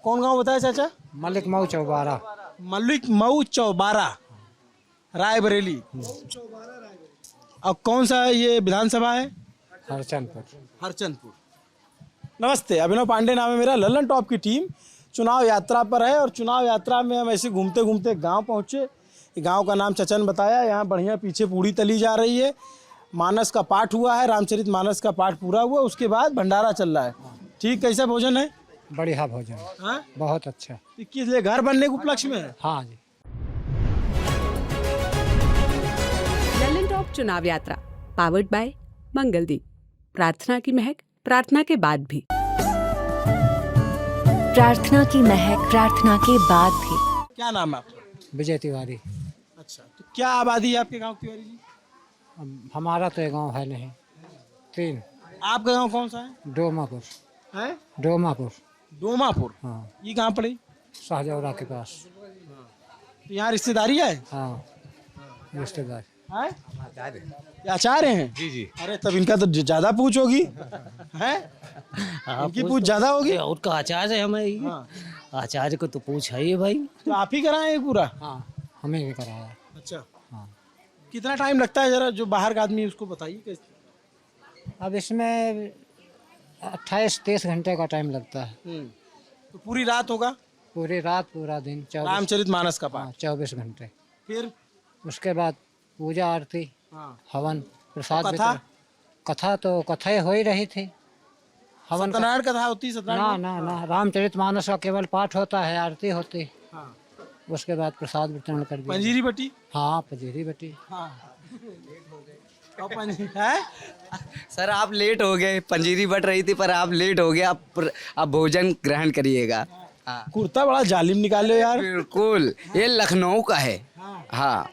कौन गांव बताया चाचा? मलिक मऊ चौबारा। मलिक मऊ चौबारा, रायबरेली। और कौन सा ये विधानसभा है? हरचंदपुर। हरचंदपुर। नमस्ते, अभिनव पांडे नाम है मेरा। ललन टॉप की टीम चुनाव यात्रा पर है और चुनाव यात्रा में हम ऐसे घूमते घूमते गांव पहुंचे। गांव का नाम चचन बताया। यहाँ बढ़िया पीछे पूड़ी तली जा रही है। मानस का पाठ हुआ है, रामचरित मानस का पाठ पूरा हुआ, उसके बाद भंडारा चल रहा है। ठीक, कैसा भोजन है? बढ़िया भोजन, हाँ, बहुत अच्छा। किस लिए? घर बनने के उपलक्ष्य में है? हाँ जी। ललन टॉप चुनाव यात्रा पावर्ड बाय मंगलदीप। प्रार्थना की महक प्रार्थना के बाद भी। प्रार्थना की महक प्रार्थना के बाद भी। क्या नाम है आपका? विजय तिवारी। अच्छा, तो क्या आबादी है आपके गांव तिवारी जी? हमारा तो ये गाँव है नहीं, 3। आपका गांव कौन सा है? डोमापुर। है डोमापुर। डोमापुर। हाँ, ये कहाँ पड़ी? शाहजौरा के पास। तो यहाँ रिश्तेदारी है? हाँ, रिश्तेदार। हैं? ये आचार्य हैं? जी जी। अरे तब इनका तो ज्यादा पूछ होगी, हैं? इनकी पूछ ज्यादा होगी। उनका आचार्य है हमें, हाँ। आचार्य को तो पूछ है ही भाई। तो आप ही कराएं ये पूरा? हाँ, हमें भी कराया। अच्छा। हाँ। कितना टाइम लगता है, जरा जो बाहर का आदमी है उसको बताइए कैसे? अब इसमें 28-30 घंटे का टाइम लगता है। तो पूरी रात होगा? पूरी रात पूरा दिन 24। रामचरित मानस का पाठ। हाँ, 24 घंटे। फिर उसके बाद पूजा आरती, हाँ। हवन, प्रसाद कथा? वितरण। कथा तो कथा हो ही रही थी। हवन का- सत्यनारायण कथा होती है? ना सत्यनारायण? ना ना, रामचरित मानस का केवल पाठ होता है, आरती होती। हाँ। उसके बाद प्रसाद वितरण कर दिया। पंजीरी बटी? हाँ, पंजीरी बटी। हाँ। और है? सर आप लेट हो गए, पंजीरी बट रही थी पर आप लेट हो गए। आप भोजन ग्रहण करिएगा। हाँ कुर्ता बड़ा जालिम निकाले हो यार। बिल्कुल, ये लखनऊ का है। हाँ,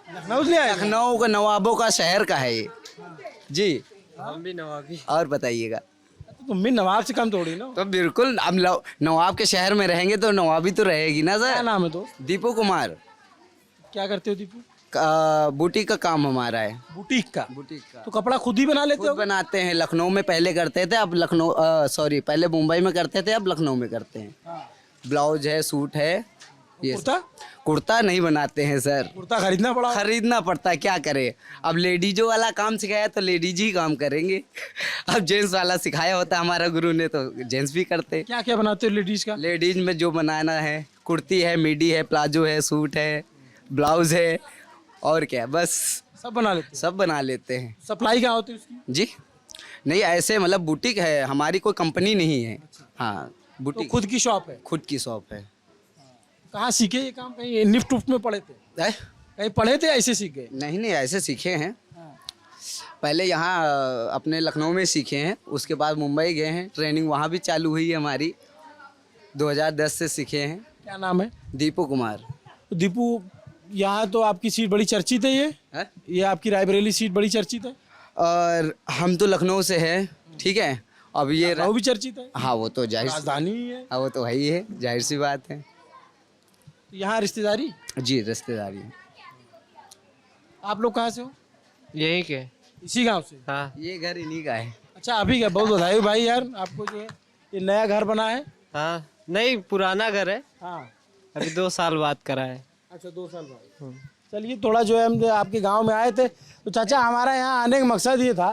लखनऊ से आए? लखनऊ का नवाबों का शहर का है ये। जी, हम भी नवाबी। और बताइएगा। तुम भी नवाब से कम थोड़ी ना। तो बिल्कुल, हम नवाब के शहर में रहेंगे तो नवाबी तो रहेगी ना क्या सर। नाम है तो? दीपू कुमार। क्या करते हो दीपू? बुटीक का काम हमारा है। बुटीक का? बुटीक का तो कपड़ा खुद ही बना लेते खुद हो? बनाते हैं। लखनऊ में पहले करते थे, अब लखनऊ सॉरी पहले मुंबई में करते थे, अब लखनऊ में करते हैं। हाँ। ब्लाउज है, सूट है। ये कुर्ता? कुर्ता नहीं बनाते हैं सर, कुर्ता खरीदना पड़ा? खरीदना पड़ता है, क्या करें। अब लेडीजों वाला काम सिखाया तो लेडीज ही काम करेंगे। अब जेंट्स वाला सिखाया होता हमारा गुरु ने तो जेंट्स भी करते। क्या क्या बनाते हो लेडीज का? लेडीज में जो बनाना है, कुर्ती है, मिडी है, प्लाजो है, सूट है, ब्लाउज है, और क्या, बस सब बना लेते हो? सब बना लेते हैं। सप्लाई क्या होती है उसकी? जी नहीं, ऐसे मतलब बुटीक है हमारी, कोई कंपनी नहीं है। हाँ, तो बुटीक खुद की शॉप है? खुद की शॉप है। कहाँ सीखे ये काम? कहीं निफ्ट उफ्ट में पढ़े थे? कहीं पढ़े थे ऐसे सीख गए? नहीं नहीं, ऐसे सीखे हैं। पहले यहाँ अपने लखनऊ में सीखे हैं, उसके बाद मुंबई गए हैं, ट्रेनिंग वहाँ भी चालू हुई है हमारी। 2010 से सीखे हैं। क्या नाम है? दीपू कुमार। तो दीपू, यहाँ तो आपकी सीट बड़ी चर्चित है। है? ये आपकी रायबरेली सीट बड़ी चर्चित है। और हम तो लखनऊ से हैं, ठीक है। अब ये लखनऊ भी चर्चित है, हाँ वो तो जाहिर, राजधानी ही है। हाँ वो तो है ही है, जाहिर सी बात है। तो यहाँ रिश्तेदारी? जी, रिश्तेदारी। आप लोग कहाँ से हो? यही के। इसी गांव से? हाँ, ये घर इन्हीं का है। अच्छा, अभी का? बहुत बधाई भाई यार आपको, जो है ये नया घर बना है। हाँ, नहीं पुराना घर है, हाँ। अभी 2 साल बाद करा है। अच्छा, 2 साल बाद। चलिए, थोड़ा जो है हम जो आपके गांव में आए थे, तो चाचा हमारा यहाँ आने का मकसद ये था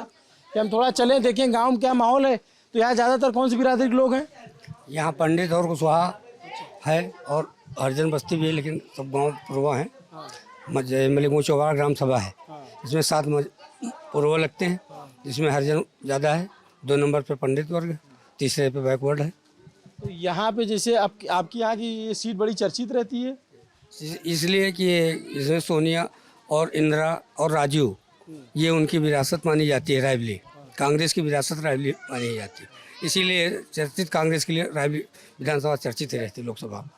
कि हम थोड़ा चलें, देखें गांव में क्या माहौल है। तो यहाँ ज़्यादातर कौन सी बिरादरी के लोग हैं? यहाँ पंडित और कुशवाहा है और हरिजन बस्ती भी है, लेकिन सब गांव पूर्वा हैं। मलिक मऊ चौबारा ग्राम सभा है, इसमें 7 पूर्वा लगते हैं, जिसमें हरिजन ज़्यादा है। 2 नंबर पे पंडित वर्ग, तीसरे पे बैकवर्ड है। तो यहाँ पे जैसे आपकी यहाँ की ये सीट बड़ी चर्चित रहती है इसलिए कि इसमें सोनिया और इंदिरा और राजीव, ये उनकी विरासत मानी जाती है। रायबली कांग्रेस की विरासत रायबली मानी जाती है, इसीलिए चर्चित कांग्रेस के लिए रायबली विधानसभा चर्चित रहती है। लोकसभा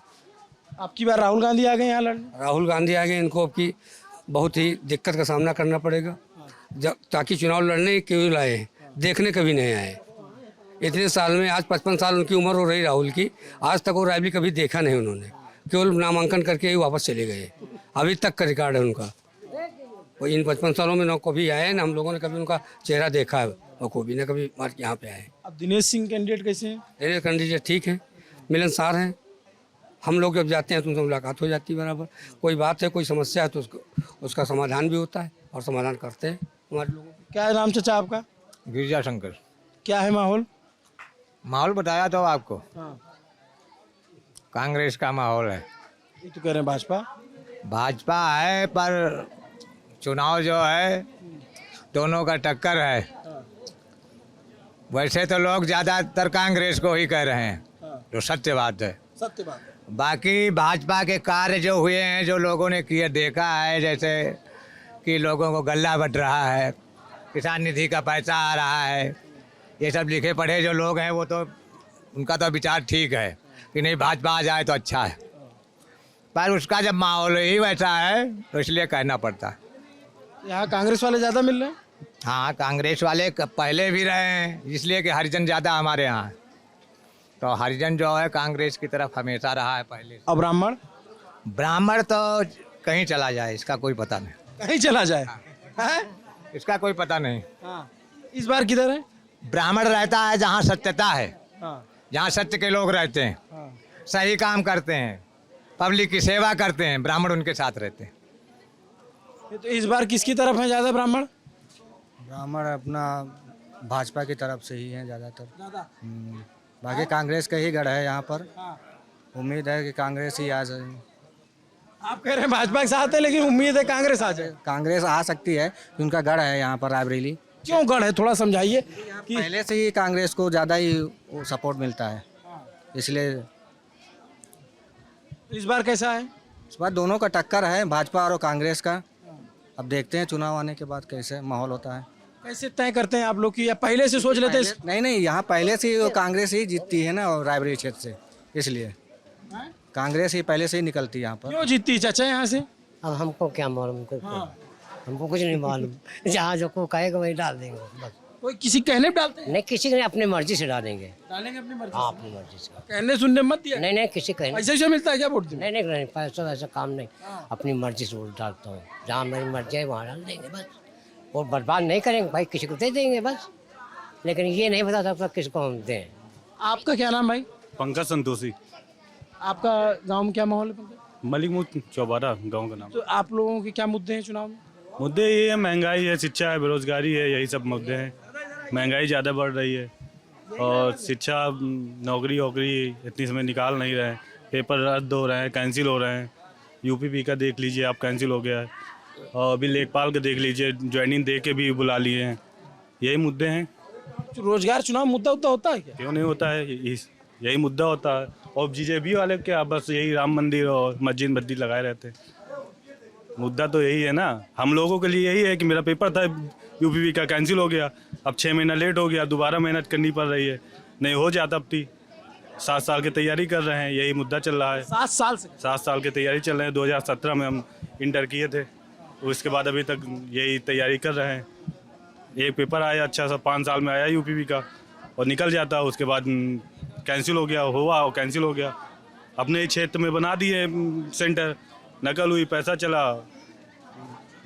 आपकी बार राहुल गांधी आ गए यहाँ लड़ने? राहुल गांधी आ गए, इनको अब की बहुत ही दिक्कत का सामना करना पड़ेगा। जब ताकि चुनाव लड़ने क्यों लाए हैं, देखने कभी नहीं आए। इतने साल में आज 55 साल उनकी उम्र हो रही राहुल की, आज तक वो रायबली कभी देखा नहीं उन्होंने, केवल नामांकन करके ही वापस चले गए। अभी तक का रिकॉर्ड है उनका। वो इन 55 सालों में न कभी आए ना हम लोगों ने कभी उनका चेहरा देखा है, और कभी ना कभी मार यहाँ पे आए। अब दिनेश सिंह कैंडिडेट कैसे हैं? दिनेश कैंडिडेट ठीक है, मिलनसार हैं। हम लोग जब जाते हैं तो उनसे मुलाकात हो जाती है बराबर। कोई बात है, कोई समस्या है तो उसका समाधान भी होता है और समाधान करते हैं हमारे लोगों को। क्या है नाम चाचा आपका? गिरजा शंकर। क्या है माहौल? माहौल बताया तो आपको, हाँ, कांग्रेस का माहौल है। ये तो कह रहे हैं भाजपा। भाजपा है पर चुनाव जो है दोनों का टक्कर है। वैसे तो लोग ज़्यादातर कांग्रेस को ही कह रहे हैं, जो सत्य बात है। सत्य बात है। बाकी भाजपा के कार्य जो हुए हैं, जो लोगों ने किए देखा है, जैसे कि लोगों को गल्ला बट रहा है, किसान निधि का पैसा आ रहा है, ये सब लिखे पढ़े जो लोग हैं वो तो उनका तो विचार ठीक है कि नहीं भाजपा आ जाए तो अच्छा है, पर उसका जब माहौल ही वैसा है तो इसलिए कहना पड़ता है। यहाँ कांग्रेस वाले ज़्यादा मिल रहे हैं? हाँ, कांग्रेस वाले पहले भी रहे हैं, इसलिए कि हरिजन ज़्यादा हमारे यहाँ है, तो हरिजन जो है कांग्रेस की तरफ हमेशा रहा है पहले। और ब्राह्मण? ब्राह्मण तो कहीं चला जाए, इसका कोई पता नहीं। कहीं चला जाए हैं? इसका कोई पता नहीं। हाँ, इस बार किधर है? ब्राह्मण रहता है जहाँ सत्यता है, हाँ, जहाँ सत्य के लोग रहते हैं, हाँ। सही काम करते हैं, पब्लिक की सेवा करते हैं, ब्राह्मण उनके साथ रहते हैं। ये तो इस बार किसकी तरफ है ज़्यादा ब्राह्मण? ब्राह्मण अपना भाजपा की तरफ से ही हैं ज़्यादातर। ज़्यादा। बाकी कांग्रेस का ही गढ़ है यहाँ पर। हाँ। उम्मीद है कि कांग्रेस ही आ जाए। आप कह रहे हैं भाजपा के साथ है, लेकिन उम्मीद है कांग्रेस आ जाए। कांग्रेस आ सकती है, उनका गढ़ है यहाँ पर रायबरेली। क्यों गढ़ है, थोड़ा समझाइए कि पहले से ही कांग्रेस को ज़्यादा ही सपोर्ट मिलता है, इसलिए इस बार कैसा है? इस बार दोनों का टक्कर है, भाजपा और कांग्रेस का। अब देखते हैं चुनाव आने के बाद कैसे माहौल होता है। कैसे तय करते हैं आप लोग की, या पहले से सोच लेते हैं? नहीं नहीं, यहाँ पहले से ही वो कांग्रेस ही जीतती है ना, और रायबरेली क्षेत्र से, इसलिए कांग्रेस ही पहले से ही निकलती है यहाँ पर। क्यों जीतती चाचा यहाँ से? अब हमको क्या मालूम, हमको कुछ नहीं मालूम। जहाँ जो को कहेगा वही डाल देंगे बस। कोई किसी कहने पे डालते हैं? नहीं, किसी ने अपनी मर्जी से डालेंगे। डालेंगे अपनी मर्जी हाँ, से। अपनी मर्जी से। कहने सुनने मत दिया। नहीं नहीं, किसी कहने ऐसे ही मिलता है क्या वोट? नहीं नहीं नहीं, पैसा वैसा काम नहीं, अपनी मर्जी से वोट डालता हूँ। जहाँ मेरी मर्जी है वहाँ डाल देंगे बस। वोट बर्बाद नहीं करेंगे भाई, किसी को दे देंगे बस, लेकिन ये नहीं बता सकता किसको हम दें। आपका क्या नाम भाई? पंकज संतोषी। आपका गांव में क्या माहौल है पंकज? मलिक चौबारा गांव का नाम। तो आप लोगों के क्या मुद्दे हैं चुनाव में? मुद्दे ये है, महंगाई है, शिक्षा है, बेरोजगारी है, यही सब मुद्दे हैं। महंगाई ज़्यादा बढ़ रही है और शिक्षा, नौकरी वोकरी इतनी समय निकाल नहीं रहे हैं, पेपर रद्द हो रहे हैं, कैंसिल हो रहे हैं। यूपीपी का देख लीजिए आप, कैंसिल हो गया है, और अभी लेखपाल का देख लीजिए, ज्वाइनिंग दे के भी बुला लिए हैं। यही मुद्दे हैं। रोजगार चुनाव मुद्दा होता है क्या? क्यों नहीं होता है, यही मुद्दा होता है। और बीजेपी वाले क्या बस यही राम मंदिर और मस्जिद मस्जिद लगाए रहते हैं। मुद्दा तो यही है ना, हम लोगों के लिए यही है कि मेरा पेपर था यूपीपी का, कैंसिल हो गया, अब 6 महीना लेट हो गया, दोबारा मेहनत करनी पड़ रही है, नहीं हो जाता अब थी। 7 साल की तैयारी कर रहे हैं, यही मुद्दा चल रहा है। 7 साल से? 7 साल की तैयारी चल रहे हैं। 2017 में हम इंटर किए थे, उसके बाद अभी तक यही तैयारी कर रहे हैं। एक पेपर आया अच्छा सा, 5 साल में आया यूपीपी का, और निकल जाता, उसके बाद कैंसिल हो गया, हुआ और कैंसिल हो गया। अपने ही क्षेत्र में बना दिए सेंटर, नकल हुई, पैसा चला,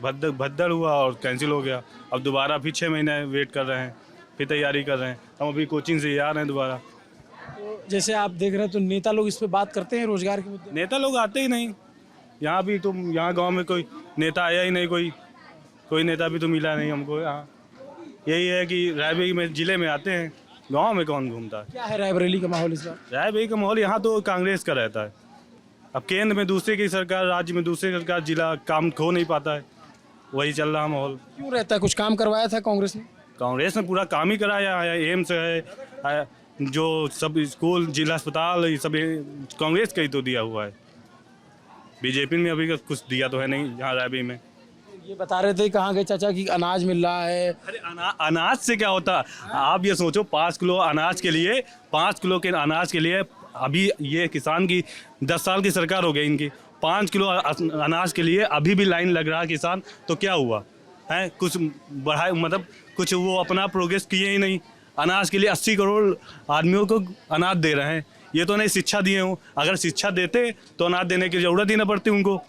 भद्दड़ हुआ और कैंसिल हो गया। अब दोबारा फिर 6 महीने वेट कर रहे हैं, फिर तैयारी कर रहे हैं। हम अभी कोचिंग से आ रहे हैं दोबारा। तो जैसे आप देख रहे हैं तो नेता लोग इस पे बात करते हैं रोजगार के मुद्दे? नेता लोग आते ही नहीं यहाँ भी, तो यहाँ गांव में कोई नेता आया ही नहीं, कोई नेता भी तो मिला नहीं हमको यहाँ। यही है कि रायबरेली में ज़िले में आते हैं, गांव में कौन घूमता है। क्या है रायबरेली का माहौल इस बार? रायबरेली का माहौल यहाँ तो कांग्रेस का रहता है। अब केंद्र में दूसरे की सरकार, राज्य में दूसरे की सरकार, जिला काम खो नहीं पाता है, वही चल रहा माहौल। क्यों रहता है? कुछ काम करवाया था कांग्रेस ने? कांग्रेस ने पूरा काम ही कराया है। एम्स है, जो सब स्कूल, जिला अस्पताल, ये सब कांग्रेस का ही तो दिया हुआ है। बीजेपी में अभी कुछ दिया तो है नहीं यहाँ रायबरेली में। ये बता रहे थे कहाँ गए चाचा कि अनाज मिल रहा है। अरे अनाज से क्या होता, आप ये सोचो 5 किलो अनाज के लिए, 5 किलो के अनाज के लिए अभी ये किसान की 10 साल की सरकार हो गई इनकी, 5 किलो अनाज के लिए अभी भी लाइन लग रहा है किसान। तो क्या हुआ है, कुछ बढ़ाए, मतलब कुछ वो अपना प्रोग्रेस किए ही नहीं। अनाज के लिए 80 करोड़ आदमियों को अनाज दे रहे हैं, ये तो नहीं शिक्षा दिए हों। अगर शिक्षा देते तो अनाज देने की ज़रूरत ही ना पड़ती उनको।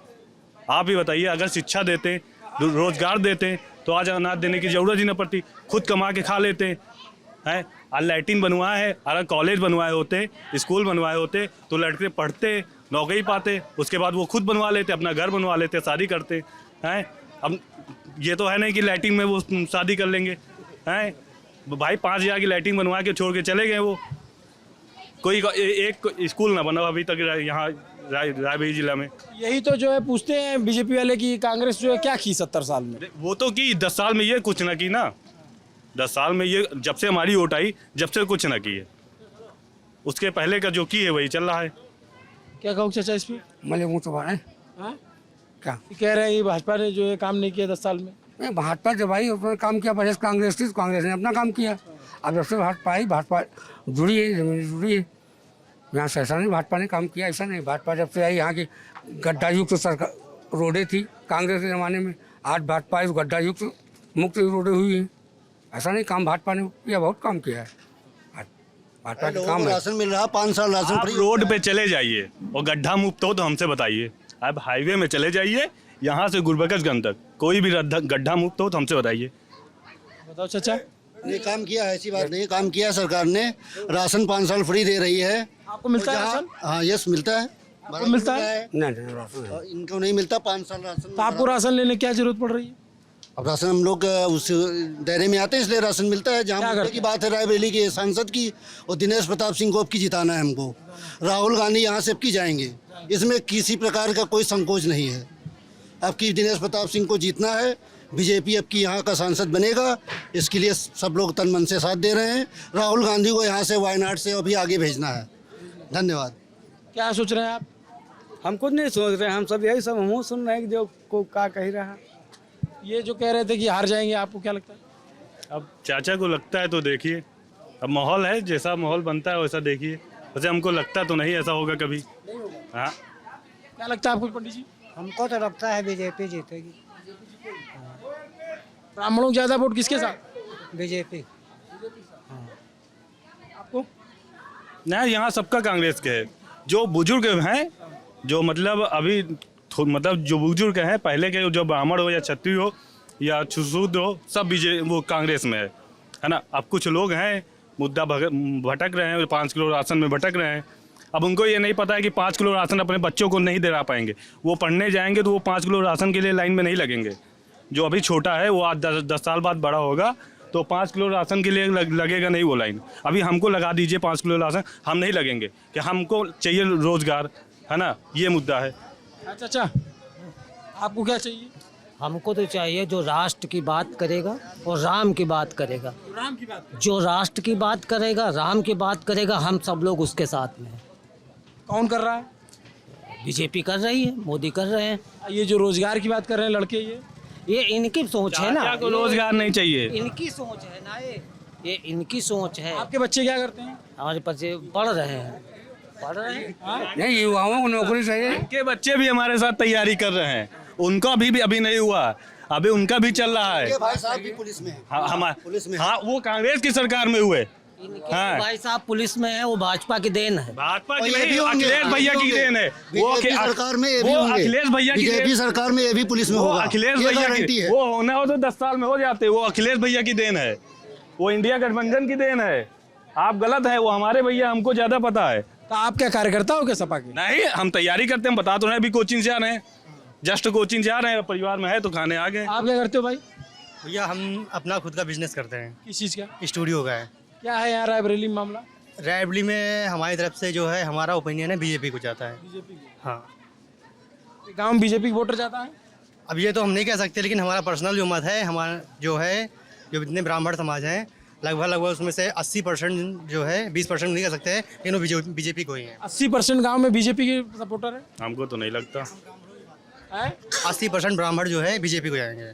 आप ही बताइए, अगर शिक्षा देते, रोजगार देते, तो आज अनाज देने की ज़रूरत ही ना पड़ती, खुद कमा के खा लेते हैं। और लैट्रिन बनवाए है, अगर कॉलेज बनवाए होते, स्कूल बनवाए होते तो लड़के पढ़ते, नौकरी पाते, उसके बाद वो खुद बनवा लेते, अपना घर बनवा लेते, शादी करते हैं। अब ये तो है नहीं कि लैट्रिन में वो शादी कर लेंगे हैं। भाई 5,000 की लैट्रिन बनवा के छोड़ के चले गए वो। कोई एक स्कूल ना बना अभी तक यहाँ रायबरेली जिला में। यही तो जो है पूछते हैं बीजेपी वाले की कांग्रेस जो है क्या की 70 साल में। वो तो की 10 साल में ये कुछ ना की ना, 10 साल में ये जब से हमारी वोट आई जब से कुछ ना की है। उसके पहले का जो की है वही चल रहा है। क्या कहूँ चाचा इस पे? मले मुँह तो है हाँ? क्या कह रहे हैं ये भाजपा ने जो है काम नहीं किया 10 साल में। नहीं, भाजपा जब आई उसने काम किया, पहले कांग्रेस थी तो कांग्रेस ने अपना काम किया। अब जब से भाजपा आई, भाजपा जुड़ी है, जमीन जुड़ी है। यहाँ से ऐसा नहीं भाजपा ने काम किया, ऐसा नहीं। भाजपा जब से आई यहाँ की गड्ढा युक्त सरकार रोडें थी कांग्रेस के ज़माने में, आज भाजपा आई तो गड्ढा युक्त मुक्त रोडें हुई हैं। ऐसा नहीं काम भाजपा ने किया, बहुत काम किया है भाजपा का काम है। राशन मिल रहा 5 साल राशन आप फ्री। रोड पे चले जाइए और गड्ढा मुक्त हो तो हमसे बताइए। आप हाईवे में चले जाइए, यहाँ से गुरबख्शगंज तक कोई भी गड्ढा मुक्त हो तो हमसे बताइए। बताओ चाचा। नहीं काम किया है, ऐसी बात नहीं, काम किया सरकार ने। राशन 5 साल फ्री दे रही है। आपको मिलता है जहाँ- राशन? हाँ यस मिलता है। आपको मिलता है? नहीं राशन है। और इनको नहीं मिलता 5 साल राशन। तो आपको राशन लेने की क्या जरूरत पड़ रही है? अब राशन हम लोग उस दायरे में आते हैं इसलिए राशन मिलता है। जहाँ मुद्दे की बात है रायबरेली के सांसद की और दिनेश प्रताप सिंह को अब की जिताना है हमको। राहुल गांधी यहाँ से अब की जाएंगे, इसमें किसी प्रकार का कोई संकोच नहीं है। अब की दिनेश प्रताप सिंह को जीतना है, बीजेपी अब की यहाँ का सांसद बनेगा, इसके लिए सब लोग तन मन से साथ दे रहे हैं। राहुल गांधी को यहाँ से वायनाड से अभी आगे भेजना है। धन्यवाद। क्या सोच रहे हैं आप? हम कुछ नहीं सोच रहे हैं, हम सब यही सब मुँह सुन रहे हैं कि जो को क्या कह रहा है। ये जो कह रहे थे कि हार जाएंगे, आपको क्या लगता है? अब चाचा को लगता है तो देखिए, अब माहौल है, जैसा माहौल बनता है वैसा देखिए। वैसे हमको लगता तो नहीं ऐसा होगा कभी। हाँ क्या लगता है आपको पंडित जी? हमको तो लगता है बीजेपी जीतेगी। ब्राह्मणों को ज्यादा वोट किसके साथ? बीजेपी। आपको? नहीं, यहाँ सबका कांग्रेस के है। जो बुजुर्ग हैं, जो मतलब अभी मतलब जो बुजुर्ग हैं पहले के, जो ब्राह्मण हो या क्षत्रिय हो या शूद्र हो, सब वो कांग्रेस में है ना। अब कुछ लोग हैं मुद्दा भटक रहे हैं, 5 किलो राशन में भटक रहे हैं। अब उनको ये नहीं पता है कि 5 किलो राशन अपने बच्चों को नहीं दिला पाएंगे। वो पढ़ने जाएंगे तो वो 5 किलो राशन के लिए लाइन में नहीं लगेंगे। जो अभी छोटा है वो आज 10 साल बाद बड़ा होगा तो 5 किलो राशन के लिए लगेगा नहीं वो लाइन। अभी हमको लगा दीजिए 5 किलो राशन, हम नहीं लगेंगे कि हमको चाहिए रोजगार, है ना। ये मुद्दा है। अच्छा अच्छा, आपको क्या चाहिए? हमको तो चाहिए जो राष्ट्र की बात करेगा और राम की बात करेगा। राम की बात? जो राष्ट्र की बात करेगा, राम की बात करेगा, हम सब लोग उसके साथ में हैं। कौन कर रहा है? बीजेपी कर रही है, मोदी कर रहे हैं। ये जो रोजगार की बात कर रहे हैं लड़के, ये इनकी सोच है ना। चाचा को रोजगार नहीं चाहिए। इनकी सोच है ना, ये इनकी सोच है। आपके बच्चे क्या करते हैं? हमारे बच्चे पढ़ रहे हैं। नहीं, युवाओं को नौकरी चाहिए। इनके बच्चे भी हमारे साथ तैयारी कर रहे हैं, उनका भी अभी नहीं हुआ, अभी उनका भी चल रहा है। भाई साहब भी पुलिस में है। हमारे पुलिस में। हाँ, वो कांग्रेस की सरकार में हुए। हाँ। भाई साहब पुलिस में है, वो भाजपा की देन है। भाजपा की और ये नहीं, भी होंगे, अखिलेश भैया की देन है। बीजेपी सरकार में ये भी वो होंगे। अखिलेश भैया की बीजेपी देन, सरकार में ये भी पुलिस में वो होगा। अखिलेश ये भैया गारंटी की, है। वो होना हो तो 10 साल में हो जाते। वो अखिलेश भैया की देन है, वो इंडिया गठबंधन की देन है। आप गलत है, वो हमारे भैया, हमको ज्यादा पता है। तो आप क्या कार्यकर्ता हो क्या सपा के? नहीं, हम तैयारी करते हैं, बता तो रहे हैं, अभी कोचिंग से आ रहे हैं, जस्ट कोचिंग से आ रहे हैं, परिवार में है तो खाने आ गए। आप क्या करते हो भाई? भैया हम अपना खुद का बिजनेस करते हैं, किस चीज़ का? स्टूडियो का है। क्या है यहाँ रायबरेली में मामला? रायबरेली में हमारी तरफ से जो है, हमारा ओपिनियन है बीजेपी को जाता है। बीजेपी की? हाँ, गाँव में बीजेपी वोटर जाता है? अब ये तो हम नहीं कह सकते, लेकिन हमारा पर्सनल जो मत है, हमारा जो है, जो जितने ब्राह्मण समाज हैं लगभग उसमें से 80% जो है, 20% नहीं कह सकते हैं, लेकिन वो बीजेपी को ही है। 80% गाँव में बीजेपी के सपोर्टर है? हमको तो नहीं लगता। 80% ब्राह्मण जो है बीजेपी को जाएंगे।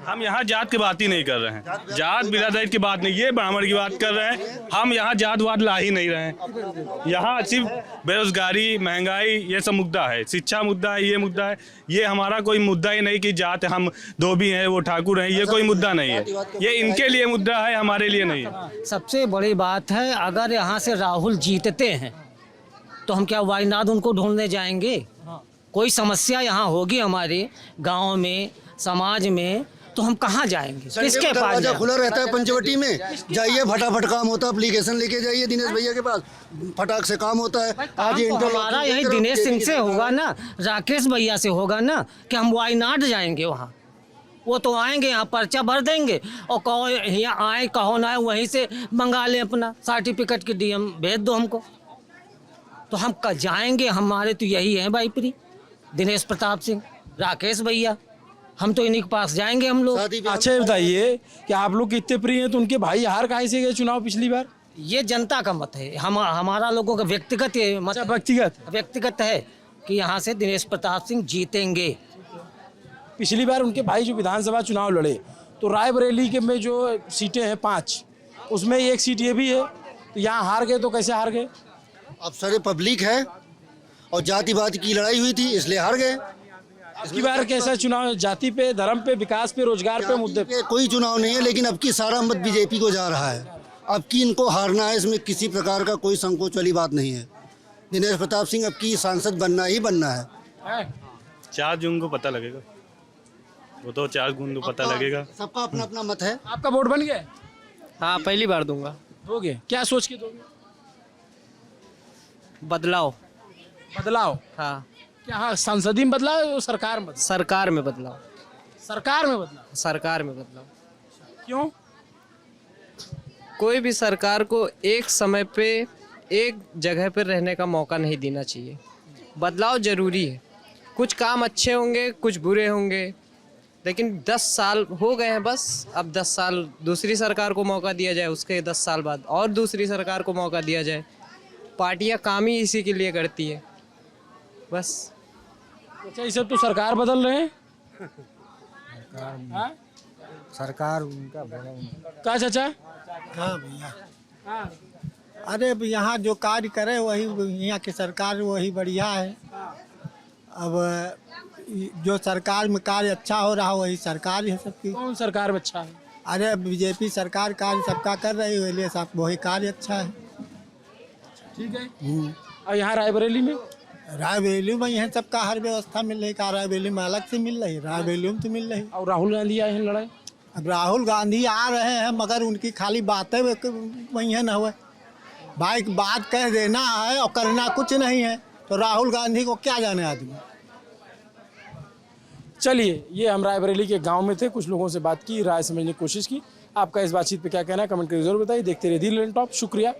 हम यहाँ जात की बात ही नहीं कर रहे हैं, जात बिरादरी की बात नहीं, ये ब्राह्मण की बात कर रहे हैं। हम यहाँ जातवाद ला ही नहीं रहे हैं। यहाँ सिर्फ बेरोजगारी, महंगाई, ये सब मुद्दा है, शिक्षा मुद्दा है, ये मुद्दा है। ये हमारा कोई मुद्दा ही नहीं कि जात हम धोबी हैं, वो ठाकुर हैं, ये कोई मुद्दा नहीं है। ये इनके लिए मुद्दा है, हमारे लिए नहीं है। सबसे बड़ी बात है, अगर यहाँ से राहुल जीतते हैं तो हम क्या वायनाड उनको ढूंढने जाएंगे? कोई समस्या यहाँ होगी हमारे गांव में, समाज में, तो हम कहाँ जाएंगे, किसके पास दरवाजा जाएं? खुला रहता है पंचवटी में, जाइए फटाफट काम होता है, एप्लीकेशन लेके जाइए दिनेश भैया के पास, फटाक से काम होता है। आज ये तो इंटरलॉकिंग हमारा की यही तरफ दिनेश सिंह देखिए से तो होगा ना, राकेश भैया से होगा ना कि हम वाई नॉट जाएंगे वहाँ। वो तो आएंगे यहाँ पर्चा भर देंगे और कहो यहाँ आए कहो ना आए, वहीं से मंगा लें अपना सर्टिफिकेट की डीएम भेज दो हमको, तो हम जाएंगे। हमारे तो यही है भाई प्री, दिनेश प्रताप सिंह, राकेश भैया, हम तो इन्हीं के पास जाएंगे हम लोग। अच्छा ये बताइए कि आप लोग कितने प्रिय हैं, तो उनके भाई हार काहे से गए चुनाव पिछली बार? ये जनता का मत है, हमारा लोगों का व्यक्तिगत ये मत, व्यक्तिगत है कि यहाँ से दिनेश प्रताप सिंह जीतेंगे। पिछली बार उनके भाई जो विधानसभा चुनाव लड़े तो रायबरेली के में जो सीटें हैं 5, उसमें एक सीट ये भी है, तो यहाँ हार गए, तो कैसे हार गए? अब सारे पब्लिक है और जातिवाद की लड़ाई हुई थी इसलिए हार गए। इसकी बार कैसा चुनाव, जाति पे, धर्म पे, विकास पे, रोजगार पे मुद्दे पे? कोई चुनाव नहीं है, लेकिन अब की सारा मत बीजेपी को जा रहा है। अब की इनको हारना है, इसमें किसी प्रकार का कोई संकोच वाली बात नहीं है। दिनेश प्रताप सिंह अब की सांसद बनना ही बनना है। 4 जून को पता लगेगा, वो तो 4 जून को पता लगेगा। सबका अपना अपना मत है। आपका वोट बन गया? हाँ, पहली बार दूंगा। दोगे? क्या सोच के दोगे? बदलाव। बदलाव? हाँ। क्या हाँ, संसदीय में बदलाव या सरकार में बदलाव? सरकार में बदलाव। सरकार में बदलाव? सरकार में बदलाव। क्यों? कोई भी सरकार को एक समय पे एक जगह पर रहने का मौका नहीं देना चाहिए। बदलाव जरूरी है, कुछ काम अच्छे होंगे, कुछ बुरे होंगे, लेकिन 10 साल हो गए हैं बस। अब 10 साल दूसरी सरकार को मौका दिया जाए, उसके 10 साल बाद और दूसरी सरकार को मौका दिया जाए। पार्टियां काम ही इसी के लिए करती है बस। अच्छा, ये सब तो सरकार बदल रहे हैं। सरकार उनका क्या चाचा? हाँ भैया, अरे यहाँ जो कार्य करे वही, यहाँ की सरकार वही बढ़िया है। अब जो सरकार में कार्य अच्छा हो रहा वही सरकार है सबकी। कौन सरकार में अच्छा है? अरे बीजेपी सरकार कार्य सबका कर रही है, इसलिए सब वही कार्य अच्छा है। ठीक है। और यहाँ रायबरेली में? रायबरेली में यहाँ सबका हर व्यवस्था मिल रही है। रायबरेली में अलग से मिल रही, रायबरेली में तो मिल रही। और राहुल गांधी आए हैं लड़ाई? अब राहुल गांधी आ रहे हैं, मगर उनकी खाली बातें वही है न हुए। भाई बात कह देना है और करना कुछ नहीं है, तो राहुल गांधी को क्या जाने आदमी। चलिए, ये हम रायबरेली के गांव में थे, कुछ लोगों से बात की, राय समझने की कोशिश की। आपका इस बातचीत पे क्या कहना है कमेंट करके जरूर बताइए। देखते रहिए दी लैंड टॉप। शुक्रिया।